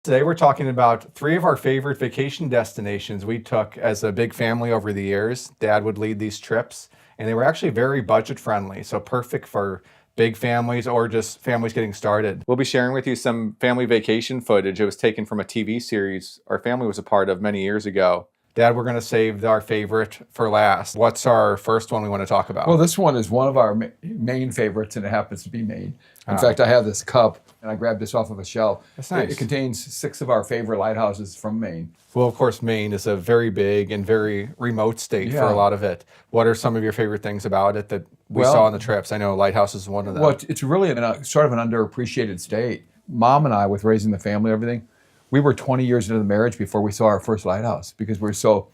Today we're talking about three of our favorite vacation destinations we took as a big family over the years. Dad would lead these trips, and they were actually very budget friendly, so perfect for big families or just families getting started. We'll be sharing with you some family vacation footage. It was taken from a TV series our family was a part of many years ago. Dad, we're going to save our favorite for last. What's our first one we want to talk about? Well, this one is one of our main favorites, and it happens to be Maine. In fact, I have this cup, and I grabbed this off of a shelf. That's nice. It contains 6 of our favorite lighthouses from Maine. Well, of course, Maine is a very big and very remote state for a lot of it. What are some of your favorite things about it that we saw on the trips? I know Lighthouse is one of them. Well, it's really sort of an underappreciated state. Mom and I, with raising the family and everything, we were 20 years into the marriage before we saw our first lighthouse because we're so,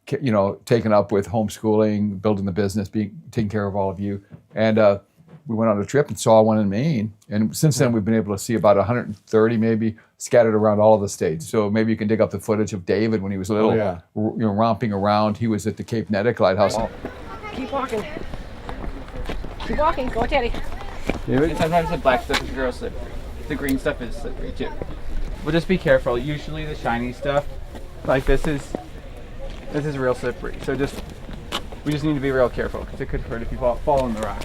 taken up with homeschooling, building the business, taking care of all of you. And we went on a trip and saw one in Maine. And since then, we've been able to see about 130 maybe scattered around all of the states. So maybe you can dig up the footage of David when he was little, romping around. He was at the Cape Nettic Lighthouse. Keep walking. Keep walking. Go, Teddy. And sometimes the black stuff is real slippery. The green stuff is slippery too. But just be careful. Usually the shiny stuff, like this is real slippery. So we just need to be real careful because it could hurt if you fall in the rocks.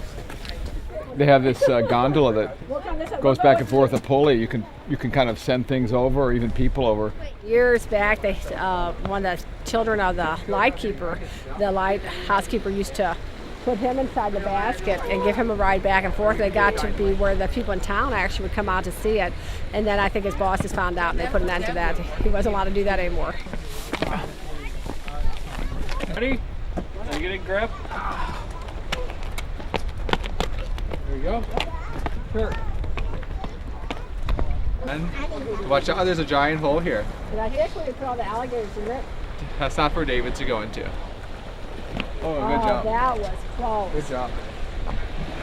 They have this gondola that goes back and forth, a pulley. You can kind of send things over, or even people over. Years back, one of the children of the lightkeeper, the lighthousekeeper used to put him inside the basket and give him a ride back and forth. They got to be where the people in town actually would come out to see it. And then I think his bosses found out and they put an end to that. He wasn't allowed to do that anymore. Ready? Are you getting grip? There you go. Sure. And watch out, there's a giant hole here. And I think we could put all the alligators in it. That's not for David to go into. Oh, good job. That was close. Good job.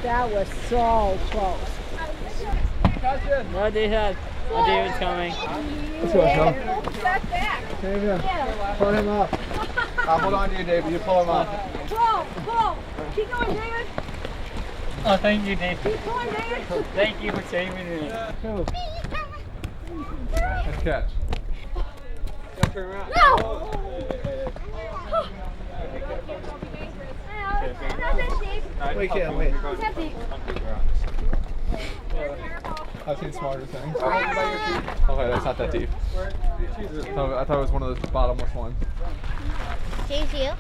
That was so close. No, David's coming. Let's go, Tom. Pull him up. Hold on to you, David. You pull him up. Pull. Keep going, David. Oh, thank you, Dave. Keep going, David. Thank you for saving me. Nice catch. Turn around. No! We can't wait. It's empty. I've seen smarter things. Okay, that's not that deep. I thought it was one of those bottomless ones. James, you?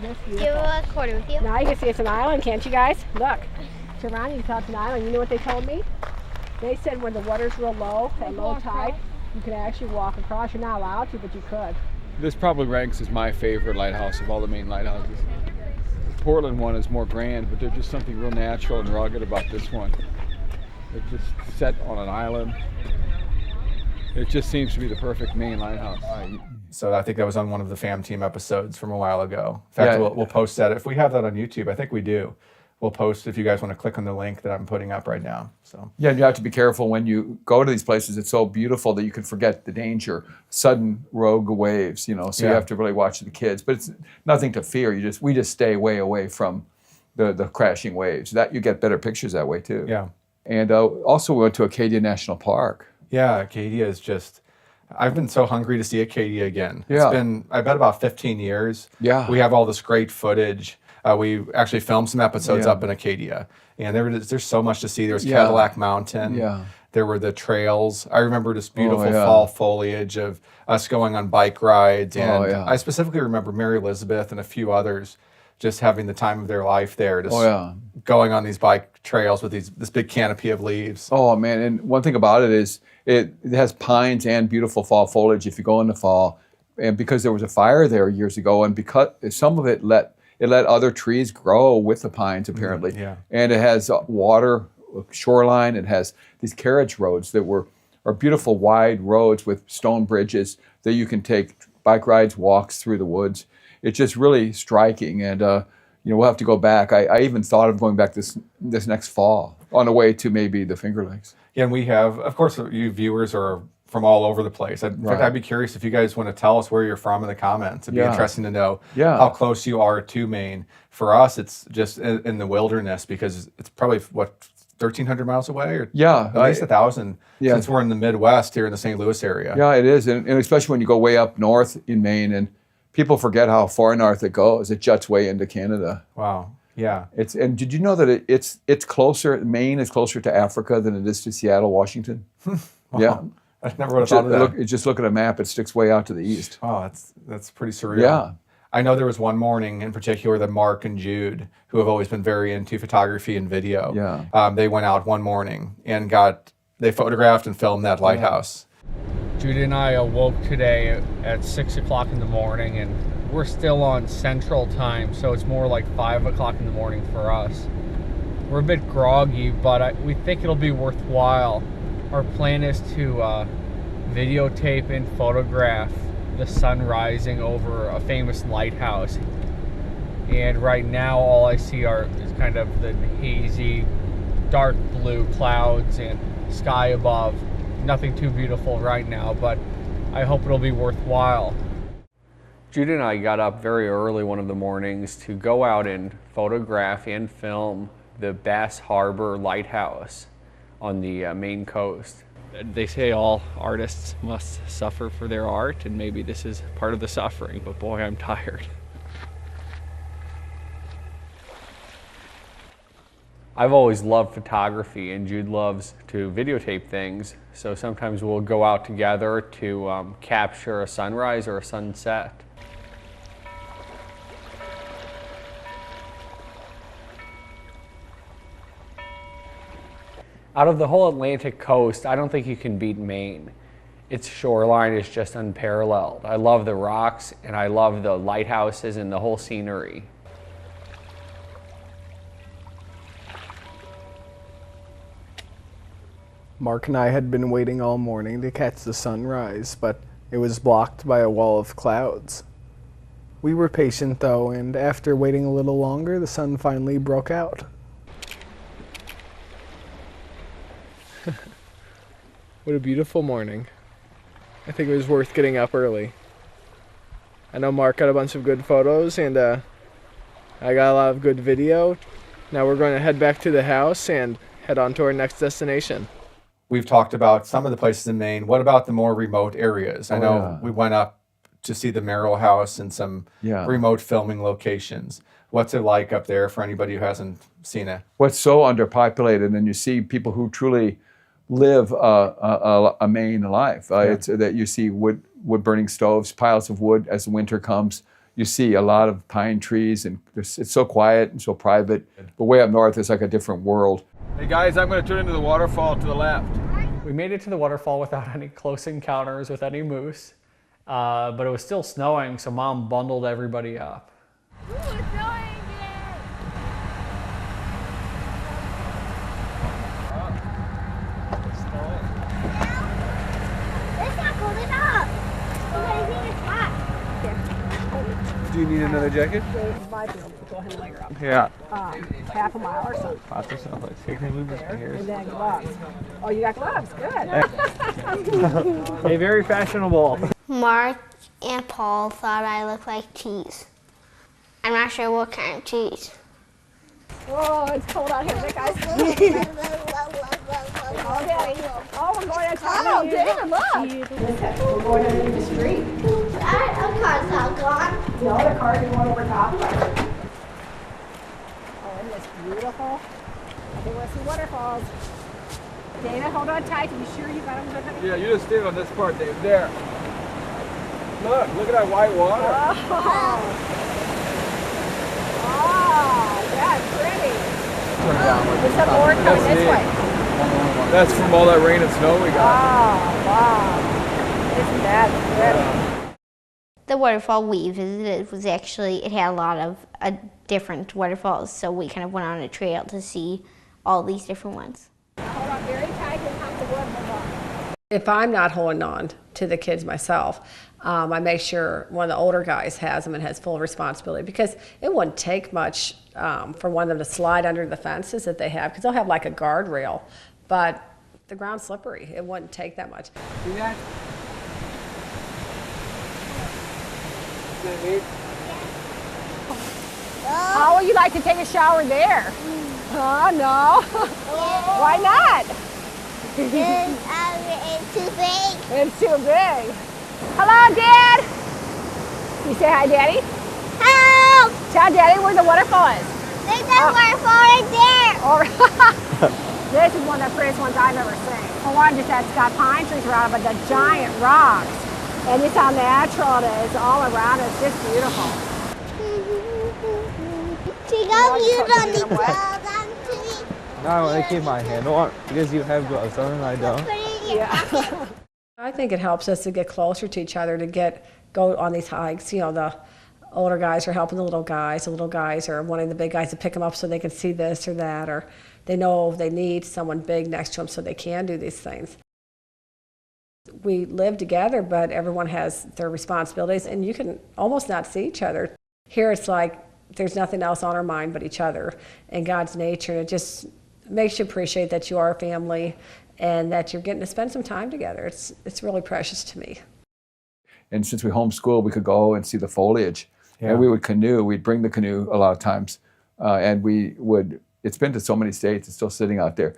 Do you have a quarter with you? Now you can see it's an island, can't you guys? Look. Turn around, you can tell it's an island. You know what they told me? They said when the water's real low, at low tide, you can actually walk across. You're not allowed to, but you could. This probably ranks as my favorite lighthouse of all the Maine lighthouses. The Portland one is more grand, but there's just something real natural and rugged about this one. It's just set on an island. It just seems to be the perfect Maine lighthouse. So I think that was on one of the Fam Team episodes from a while ago. In fact, we'll post that. If we have that on YouTube, I think we do. We'll post if you guys want to click on the link that I'm putting up right now. So Yeah, you have to be careful when you go to these places. It's so beautiful that you can forget the danger, sudden rogue waves, so you have to really watch the kids. But it's nothing to fear. We just stay way away from the crashing waves. That you get better pictures that way too. Yeah. And also we went to Acadia National Park. Yeah, Acadia is just, I've been so hungry to see Acadia again. Yeah. It's been, I bet, about 15 years. Yeah. We have all this great footage. We actually filmed some episodes up in Acadia. And there's so much to see. There was Cadillac Mountain. Yeah. There were the trails. I remember this beautiful fall foliage of us going on bike rides. And I specifically remember Mary Elizabeth and a few others just having the time of their life there. Just going on these bike trails with this big canopy of leaves. Oh, man. And one thing about it is it has pines and beautiful fall foliage if you go in the fall. And because there was a fire there years ago, and because some of it let other trees grow with the pines, apparently. And it has water, shoreline. It has these carriage roads that are beautiful wide roads with stone bridges that you can take bike rides, walks through the woods. It's just really striking. And we'll have to go back. I even thought of going back this next fall on the way to maybe the Finger Lakes. Yeah, and we have, of course, you viewers are from all over the place. In fact, I'd be curious if you guys want to tell us where you're from in the comments. It'd be interesting to know how close you are to Maine. For us, it's just in the wilderness because it's probably, 1,300 miles away, or Yeah, at least 1,000. Yeah. Since we're in the Midwest here in the St. Louis area. Yeah, it is, and especially when you go way up north in Maine, and people forget how far north it goes. It juts way into Canada. Wow. Yeah. And did you know that it's closer? Maine is closer to Africa than it is to Seattle, Washington. Yeah, I never would have thought of that. just look at a map. It sticks way out to the east. Oh, that's pretty surreal. Yeah. I know there was one morning in particular that Mark and Jude, who have always been very into photography and video, they went out one morning and they photographed and filmed that lighthouse. Judy and I awoke today at 6 o'clock in the morning, and we're still on Central Time, so it's more like 5 o'clock in the morning for us. We're a bit groggy, but we think it'll be worthwhile. Our plan is to videotape and photograph the sun rising over a famous lighthouse. And right now, all I see is kind of the hazy, dark blue clouds and sky above. Nothing too beautiful right now, but I hope it'll be worthwhile. Judy and I got up very early one of the mornings to go out and photograph and film the Bass Harbor Lighthouse on the Maine coast. They say all artists must suffer for their art, and maybe this is part of the suffering, but boy, I'm tired. I've always loved photography, and Jude loves to videotape things, so sometimes we'll go out together to capture a sunrise or a sunset. Out of the whole Atlantic coast, I don't think you can beat Maine. Its shoreline is just unparalleled. I love the rocks, and I love the lighthouses and the whole scenery. Mark and I had been waiting all morning to catch the sunrise, but it was blocked by a wall of clouds. We were patient though, and after waiting a little longer, the sun finally broke out. What a beautiful morning. I think it was worth getting up early. I know Mark got a bunch of good photos, and I got a lot of good video. Now we're going to head back to the house and head on to our next destination. We've talked about some of the places in Maine. What about the more remote areas? I know we went up to see the Merrill House and some remote filming locations. What's it like up there for anybody who hasn't seen it? What's so underpopulated, and you see people who truly live a Maine life. It's that you see wood burning stoves, piles of wood as the winter comes. You see a lot of pine trees, and it's so quiet and so private. But way up north, it's like a different world. Hey guys, I'm going to turn into the waterfall to the left. We made it to the waterfall without any close encounters with any moose, but it was still snowing, so Mom bundled everybody up. Ooh, it's snowing again. It's not cold enough. Okay, I think it's hot. Do you need another jacket? Go ahead and layer up. Yeah. Half a mile or so. Let's take the movement here. And then gloves. Oh, you got gloves. Good. Hey, very fashionable. Mark and Paul thought I looked like cheese. I'm not sure what kind of cheese. Whoa, it's cold out here, guys. Oh, we're going to talk to David, look. We're going into the street. That car's not gone. No, the car's going over top of us. Oh, isn't this beautiful? I think we'll see waterfalls. Dana, hold on tight. Are you sure you got them good? Yeah, you just stay on this part, Dave. There. Look at that white water. Oh, that's pretty. There's some more coming this way. That's from all that rain and snow we got. Oh, wow. Isn't that pretty? The waterfall we visited was actually, it had a lot of different waterfalls, so we kind of went on a trail to see all these different ones. Hold on very tight and come to wood. If I'm not holding on to the kids myself, I make sure one of the older guys has them and has full responsibility, because it wouldn't take much for one of them to slide under the fences that they have, because they'll have like a guardrail, but the ground's slippery. It wouldn't take that much. See that? How would you like to take a shower there? Oh, no. Why not? It's too big. It's too big. Hello, Dad. You say hi, Daddy? Help! Tell Daddy where the waterfall is. There's a waterfall right there. This is one of the prettiest ones I've ever seen. For one, just it's got pine trees around it, but the giant rocks. And just how natural it is all around. It's just beautiful. She got you on the What? I want to keep my handle on because you have gloves on and I don't. Yeah. I think it helps us to get closer to each other, to go on these hikes. You know, the older guys are helping the little guys are wanting the big guys to pick them up so they can see this or that, or they know they need someone big next to them so they can do these things. We live together, but everyone has their responsibilities, and you can almost not see each other. Here it's like there's nothing else on our mind but each other and God's nature, and it just makes you appreciate that you are a family and that you're getting to spend some time together. It's really precious to me. And since we homeschool, we could go and see the foliage. Yeah. And we would canoe. We'd bring the canoe a lot of times. And it's been to so many states. It's still sitting out there.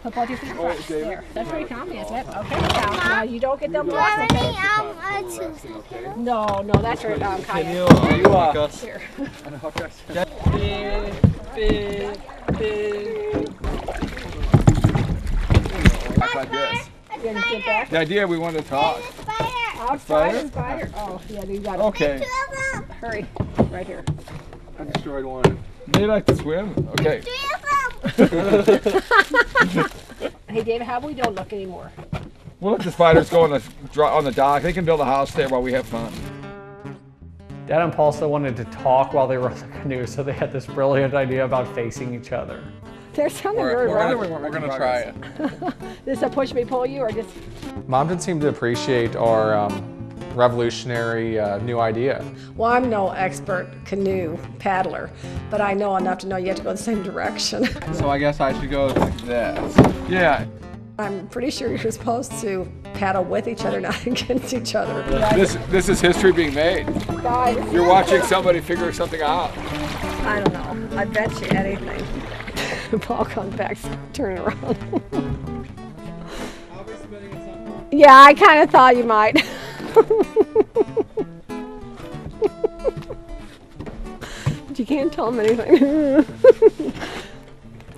Put both your feet across. There. That's pretty comfy, isn't it? Okay, now you don't get them blocks, okay? No, that's right, Kaya. Here. Like this. You gonna get back? The idea we wanted to talk. Outside spider? Oh, yeah, you got it. Okay. Hurry, right here. I destroyed one. They like to swim. Okay. Hey, David, how about we don't look anymore? We'll let the spiders go on the dock. They can build a house there while we have fun. Dad and Paul still wanted to talk while they were on the canoe, so they had this brilliant idea about facing each other. There's something very wrong. We're gonna try it. Is this a push me, pull you, or just? Mom didn't seem to appreciate our revolutionary new idea. Well, I'm no expert canoe paddler, but I know enough to know you have to go the same direction. So I guess I should go like this. Yeah. I'm pretty sure you're supposed to paddle with each other, not against each other. This is history being made. Guys, You're watching somebody figure something out. I don't know. I bet you anything. Paul comes back, turn around. Yeah, I kind of thought you might. But you can't tell him anything.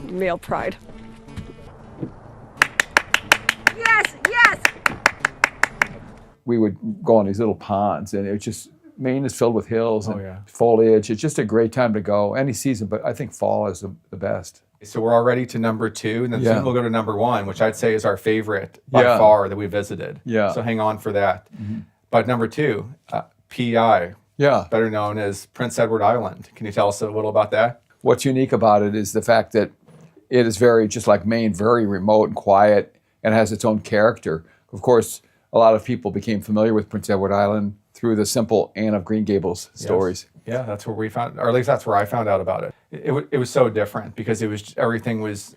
Male pride. Yes! We would go on these little ponds, and it was just, Maine is filled with hills and yeah. foliage. It's just a great time to go any season, but I think fall is the best. So we're already to number 2, and then Yeah. soon we'll go to number 1, which I'd say is our favorite by Yeah. far that we visited. Yeah. So hang on for that. But number 2, PEI, Yeah. better known as Prince Edward Island. Can you tell us a little about that? What's unique about it is the fact that it is very, just like Maine, very remote and quiet and has its own character. Of course, a lot of people became familiar with Prince Edward Island through the simple Anne of Green Gables stories. Yeah, that's where we found, or at least that's where I found out about it. It was so different because everything was,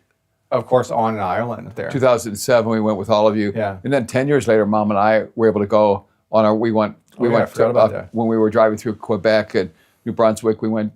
of course, on an island there. 2007, we went with all of you. Yeah. And then 10 years later, Mom and I were able to go on our, we went I forgot about that. when we were driving through Quebec and New Brunswick, we went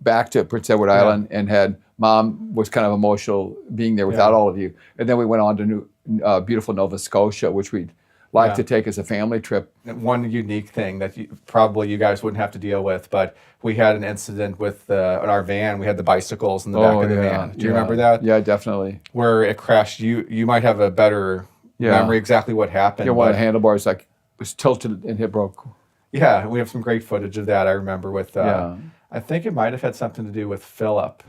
back to Prince Edward Island and had, Mom was kind of emotional being there without all of you. And then we went on to beautiful Nova Scotia, which we'd like to take as a family trip. One unique thing that probably you guys wouldn't have to deal with, but we had an incident with in our van. We had the bicycles in the back of the van. Do you remember that? Yeah, definitely. Where it crashed. You might have a better memory exactly what happened. Yeah, one of the handlebars was tilted and it broke. Yeah, we have some great footage of that. I remember with. I think it might have had something to do with Philip.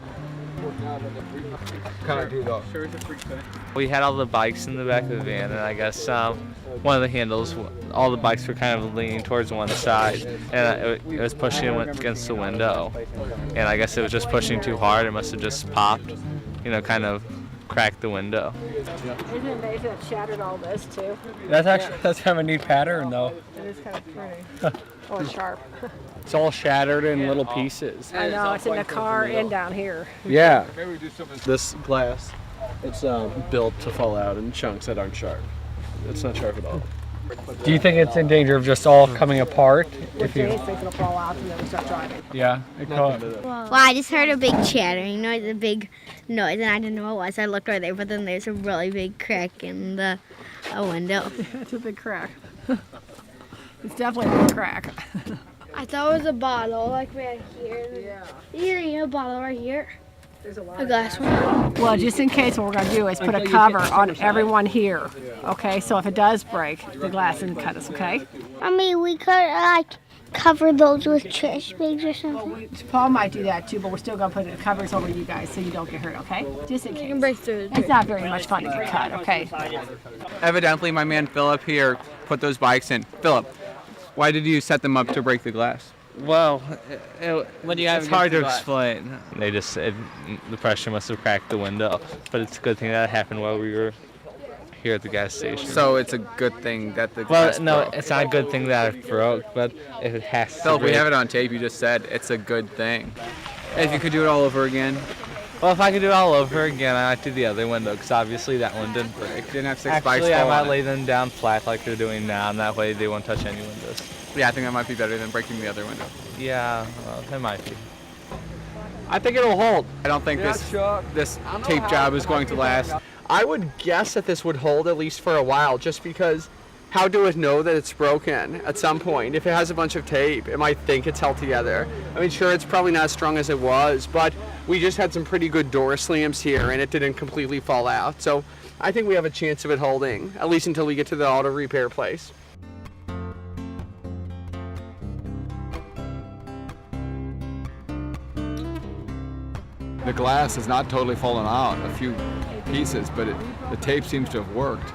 We had all the bikes in the back of the van, and I guess one of the handles, all the bikes were kind of leaning towards one side, and it was pushing against the window. And I guess it was just pushing too hard. It must have just popped, kind of cracked the window. Isn't it amazing it shattered all this too? That's kind of a neat pattern, though. It is kind of pretty. Or sharp. It's all shattered in little pieces. I know, it's in the car and down here. Yeah. This glass, it's built to fall out in chunks that aren't sharp. It's not sharp at all. Do you think it's in danger of just all coming apart? If you think it'll fall out and then we start driving. Yeah, it could. Well, I just heard a big chattering noise, a big noise, and I didn't know what it was. I looked right there, but then there's a really big crack in the window. It's a big crack. It's definitely a big crack. I thought it was a bottle, like right here. Yeah. A bottle right here. A glass one. Well, just in case, what we're going to do is put a cover on everyone here. Okay, so if it does break, the glass isn't cut us, okay? I mean, we could like cover those with trash bags or something. Paul might do that too, but we're still going to put the covers over you guys so you don't get hurt, okay? Just in case. You can break through. It's not very much fun to get cut, okay? Evidently, my man Philip here put those bikes in. Philip, why did you set them up to break the glass? Well, it's hard to explain. They just said the pressure must have cracked the window, but it's a good thing that happened while we were here at the gas station. So it's a good thing that the Well, glass no, broke. it's not a good thing that it broke, but if it has to Philip, we break- have it on tape. You just said it's a good thing. If you could do it all over again. Well, if I could do it all over again, I might do the other window, because obviously that one didn't break. Didn't have six bikes Actually, I fall might on it. lay them down flat like they're doing now, and that way they won't touch any windows. Yeah, I think that might be better than breaking the other window. Yeah, well, it might be. I think it'll hold. I don't think this tape job is going to last. I would guess that this would hold at least for a while, just because how do it know that it's broken at some point? If it has a bunch of tape, it might think it's held together. I mean, sure, it's probably not as strong as it was, but we just had some pretty good door slams here, and it didn't completely fall out. So I think we have a chance of it holding, at least until we get to the auto repair place. The glass has not totally fallen out, a few pieces, but the tape seems to have worked.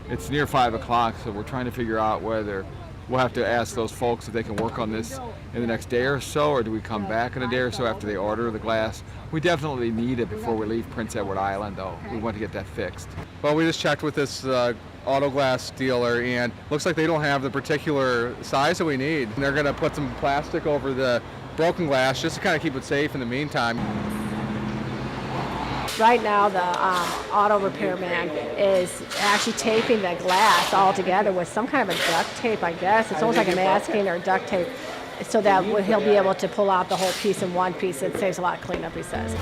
It's near 5 o'clock, so we're trying to figure out whether we'll have to ask those folks if they can work on this in the next day or so, or do we come back in a day or so after they order the glass. We definitely need it before we leave Prince Edward Island, though. We want to get that fixed. Well, we just checked with this auto glass dealer, and looks like they don't have the particular size that we need. And they're going to put some plastic over the broken glass just to kind of keep it safe in the meantime. Right now, the auto repairman is actually taping the glass all together with some kind of a duct tape, I guess. It's almost like a masking or duct tape, so that he'll be able to pull out the whole piece in one piece. It saves a lot of cleanup, he says.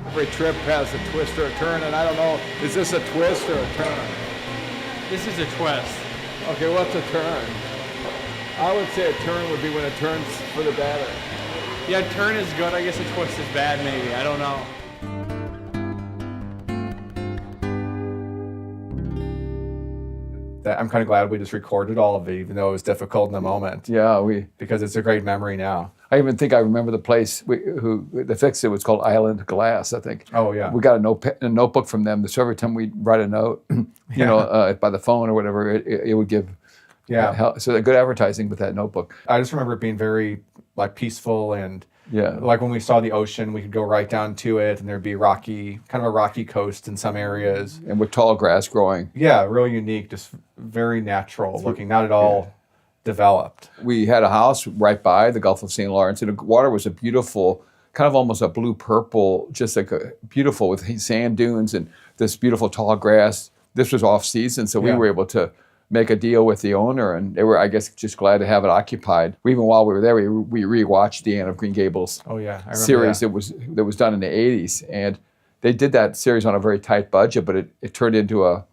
Every trip has a twist or a turn, and I don't know, is this a twist or a turn? This is a twist. Okay, what's a turn? I would say a turn would be when it turns for the better. Yeah, turn is good. I guess a twist is bad, maybe. I don't know. I'm kind of glad we just recorded all of it, even though it was difficult in the moment, Yeah, because it's a great memory now. I even think I remember the place who fixed it was called Island Glass, I think. Oh, yeah. We got a notebook from them, so every time we write a note, you know, by the phone or whatever, it would give help. So they're good advertising with that notebook. I just remember it being very peaceful, and Yeah. like when we saw the ocean, we could go right down to it, and there'd be kind of a rocky coast in some areas. And with tall grass growing. Yeah, really unique, just very natural looking, not at all developed. We had a house right by the Gulf of St. Lawrence, and the water was a beautiful, kind of almost a blue purple, just like beautiful with sand dunes and this beautiful tall grass. This was off season, so we were able to make a deal with the owner, and they were, I guess, just glad to have it occupied. Even while we were there, we rewatched the Anne of Green Gables Oh yeah, I remember series that. that was done in the 80s, and they did that series on a very tight budget, but it turned into a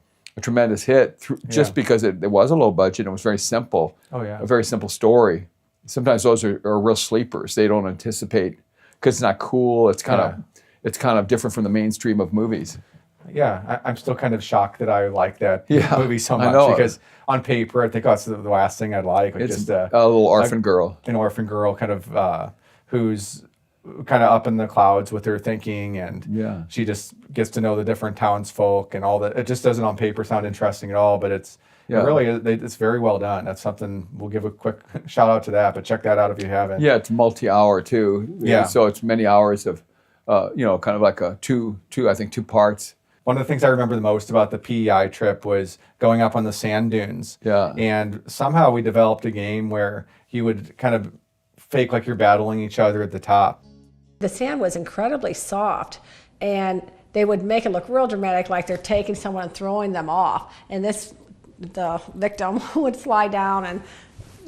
tremendous hit just because it was a low budget and it was very simple. Oh yeah. A very simple story. Sometimes those are real sleepers. They don't anticipate because it's not cool. It's kind of different from the mainstream of movies. Yeah, I'm still kind of shocked that I like that movie so I much, know. because on paper I think that's the last thing I'd like. It's just a little orphan girl. An orphan girl kind of who's kind of up in the clouds with her thinking, and she just gets to know the different townsfolk and all that. It just doesn't on paper sound interesting at all, but it's it's very well done. That's something we'll give a quick shout out to that, but check that out if you haven't. Yeah, it's multi-hour too. Yeah. So it's many hours of, kind of like two parts. One of the things I remember the most about the PEI trip was going up on the sand dunes. Yeah. And somehow we developed a game where you would kind of fake like you're battling each other at the top. The sand was incredibly soft, and they would make it look real dramatic, like they're taking someone and throwing them off. And the victim would slide down and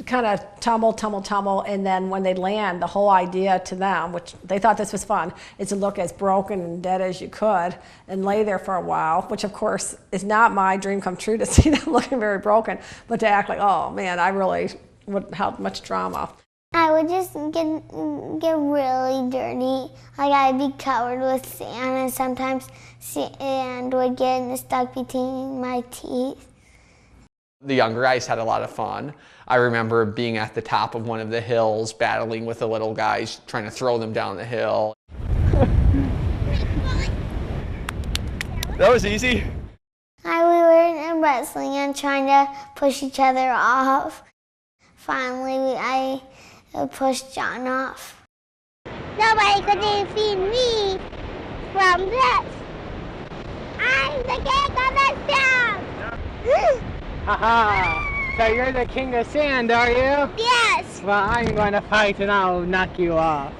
kind of tumble, and then when they land, the whole idea to them, which they thought this was fun, is to look as broken and dead as you could and lay there for a while, which of course is not my dream come true to see them looking very broken, but to act like, oh man, I really would have much drama. I would just get really dirty. Like I'd be covered with sand, and sometimes sand would get stuck between my teeth. The younger guys had a lot of fun. I remember being at the top of one of the hills, battling with the little guys, trying to throw them down the hill. That was easy. We were wrestling and trying to push each other off. Finally, I pushed John off. Nobody could defeat me from this. I'm the king of the sand. Haha, so you're the king of sand, are you? Yes. Well, I'm going to fight and I'll knock you off.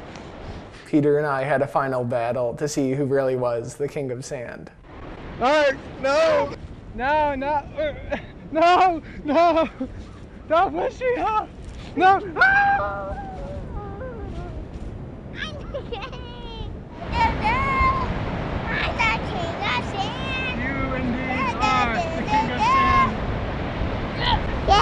Peter and I had a final battle to see who really was the king of sand. Art, no! No, no, no, no! Don't push me off! No! Ah! I'm the king. I'm the king of sand. You indeed are the king of sand. Yay!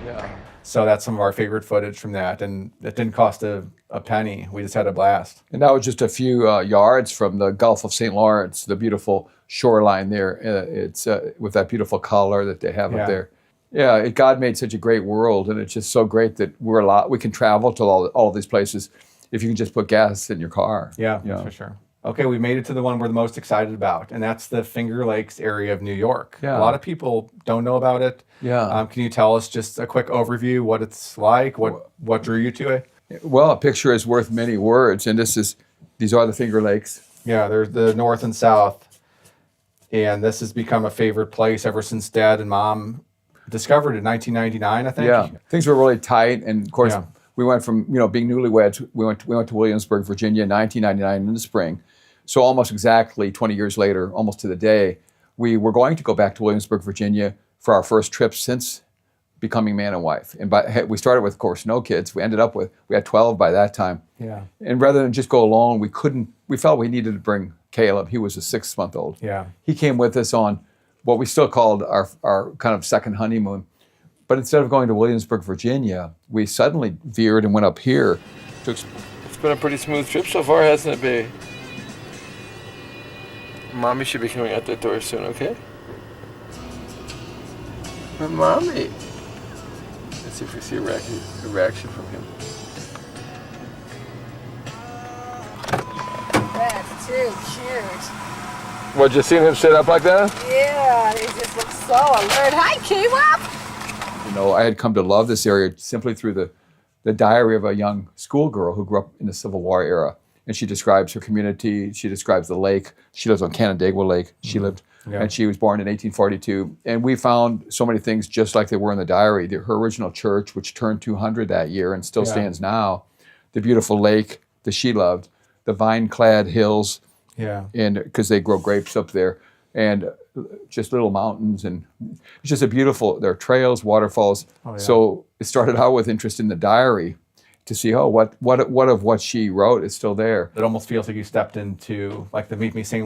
Yeah. So that's some of our favorite footage from that. And it didn't cost a penny. We just had a blast. And that was just a few yards from the Gulf of St. Lawrence, the beautiful shoreline there. It's with that beautiful color that they have up there. Yeah, God made such a great world, and it's just so great that we can travel to all these places if you can just put gas in your car. Yeah, that's for sure. Okay, we made it to the one we're the most excited about, and that's the Finger Lakes area of New York. Yeah. A lot of people don't know about it. Yeah. Can you tell us just a quick overview, what it's like, what drew you to it? Well, a picture is worth many words, and these are the Finger Lakes. Yeah, they're the north and south, and this has become a favorite place ever since Dad and Mom discovered it in 1999, I think. Yeah, things were really tight, and of course, we went from being newlyweds. We went to Williamsburg, Virginia, in 1999 in the spring. So almost exactly 20 years later, almost to the day, we were going to go back to Williamsburg, Virginia for our first trip since becoming man and wife. And we started with, of course, no kids. We had 12 by that time. Yeah. And rather than just go alone, we felt we needed to bring Caleb. He was a 6-month-old. Yeah. He came with us on what we still called our kind of second honeymoon. But instead of going to Williamsburg, Virginia, we suddenly veered and went up here. It's been a pretty smooth trip so far, hasn't it, babe? Mommy should be coming out that door soon, okay? But Mommy. Let's see if we see a reaction from him. That's too cute. What, just seeing him sit up like that? Yeah, he just looks so alert. Hi, Caleb. I had come to love this area simply through the diary of a young schoolgirl who grew up in the Civil War era. And she describes her community. She describes the lake. She lives on Canandaigua Lake. She lived, and she was born in 1842. And we found so many things just like they were in the diary. Her original church, which turned 200 that year and still stands now. The beautiful lake that she loved. The vine-clad hills. Yeah. And because they grow grapes up there. And just little mountains. And it's just there are trails, waterfalls. Oh, yeah. So it started out with interest in the diary, to see, what of what she wrote is still there. It almost feels like you stepped into like the Meet Me in St.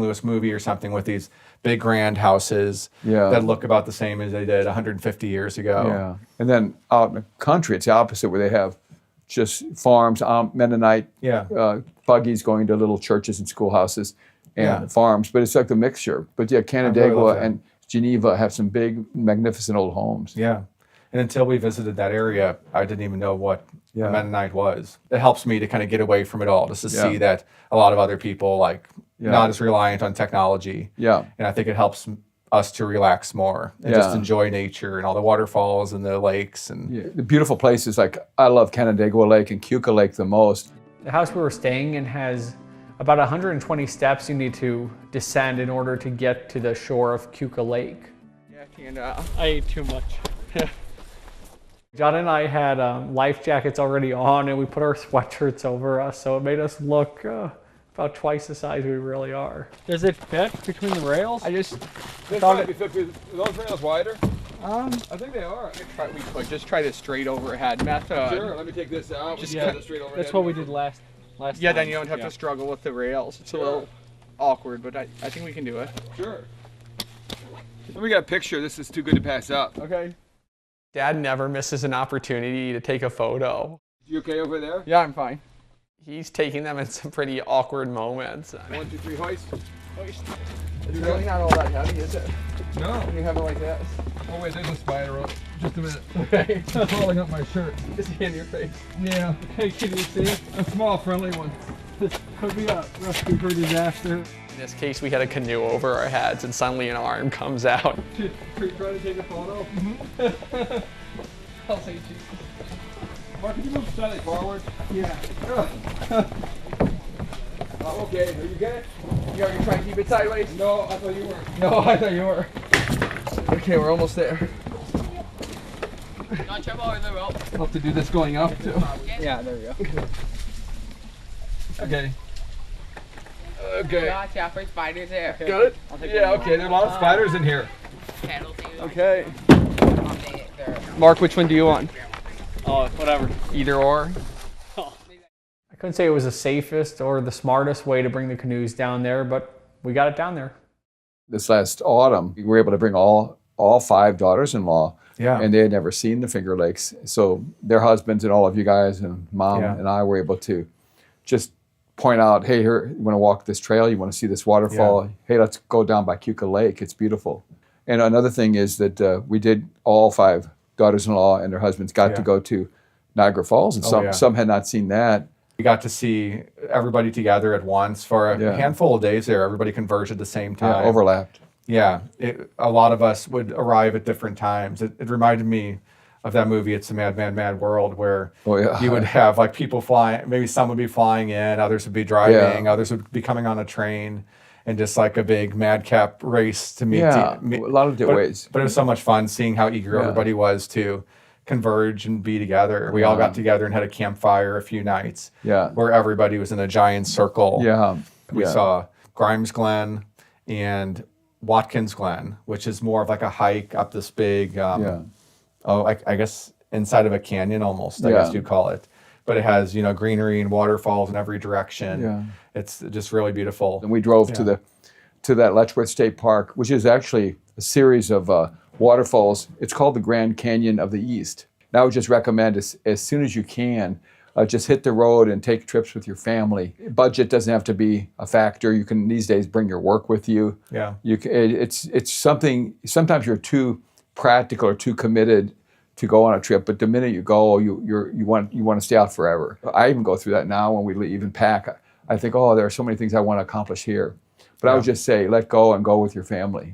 Louis movie or something, with these big grand houses that look about the same as they did 150 years ago. Yeah, and then out in the country, it's the opposite, where they have just farms, Mennonite buggies going to little churches and schoolhouses and farms, but it's like the mixture. But Canandaigua and Geneva have some big, magnificent old homes. Yeah. And until we visited that area, I didn't even know what a Mennonite was. It helps me to kind of get away from it all, just to see that a lot of other people not as reliant on technology. Yeah. And I think it helps us to relax more and just enjoy nature and all the waterfalls and the lakes. And the beautiful places, like I love Canandaigua Lake and Keuka Lake the most. The house we were staying in has about 120 steps you need to descend in order to get to the shore of Keuka Lake. Yeah, and I ate too much. John and I had life jackets already on, and we put our sweatshirts over us, so it made us look about twice the size we really are. Does it fit between the rails? I just Are those rails wider? I think they are. we could just try the straight overhead method. Sure, let me take this out. Just cut cut it straight over. That's what we did last Yeah, time. then you don't have to struggle with the rails. It's a little awkward, but I think we can do it. Sure. Let me get a picture. This is too good to pass up. Okay. Dad never misses an opportunity to take a photo. You okay over there? Yeah, I'm fine. He's taking them in some pretty awkward moments. 1, 2, 3, hoist. It's really not all that heavy, is it? No. When you have it like this. Oh wait, there's a spider rope. Just a minute. Okay. It's crawling up my shirt. Is he in your face? Yeah. Hey, can you see? A small, friendly one. This could be a recipe for disaster. In this case, we had a canoe over our heads, and suddenly an arm comes out. Try to take a photo. I'll say Jesus. Mark, can you move slightly forward? Yeah. Okay, are you good? You are trying to keep it sideways? No, I thought you weren't. No, I thought you were. Okay, we're almost there. Don't jump over the rope. I'll have to do this going up, too. Yeah, there you go. Okay. Okay. Watch out for spiders there. Good? Yeah, okay, there are a lot of spiders in here. Okay. Mark, which one do you want? Oh, whatever. Either or? I couldn't say it was the safest or the smartest way to bring the canoes down there, but we got it down there. This last autumn, we were able to bring all 5 daughters-in-law, and they had never seen the Finger Lakes. So their husbands and all of you guys and Mom and I were able to just point out, hey, here, you want to walk this trail? You want to see this waterfall? Hey, let's go down by Keuka Lake. It's beautiful. And another thing is that we did, all 5 daughters-in-law and their husbands got to go to Niagara Falls, and some had not seen that. We got to see everybody together at once for a handful of days there. Everybody converged at the same time. Yeah, overlapped. Yeah, a lot of us would arrive at different times. It reminded me of that movie, It's a Mad, Mad, Mad World, where you would have like people flying, maybe some would be flying in, others would be driving, others would be coming on a train, and just like a big madcap race to meet. A lot of different ways. But it was so much fun seeing how eager everybody was to converge and be together. We all got together and had a campfire a few nights where everybody was in a giant circle. We saw Grimes Glen and Watkins Glen, which is more of like a hike up this big, I guess inside of a canyon almost, I guess you'd call it. But it has, greenery and waterfalls in every direction. It's just really beautiful. And we drove to that Letchworth State Park, which is actually a series of waterfalls. It's called the Grand Canyon of the East. And I would just recommend as soon as you can, just hit the road and take trips with your family. Budget doesn't have to be a factor. You can these days bring your work with you. Yeah. It's something, sometimes you're too practical or too committed to go on a trip, but the minute you go, you want to stay out forever. I even go through that now when we leave and pack. I think, there are so many things I want to accomplish here. But I would just say, let go and go with your family.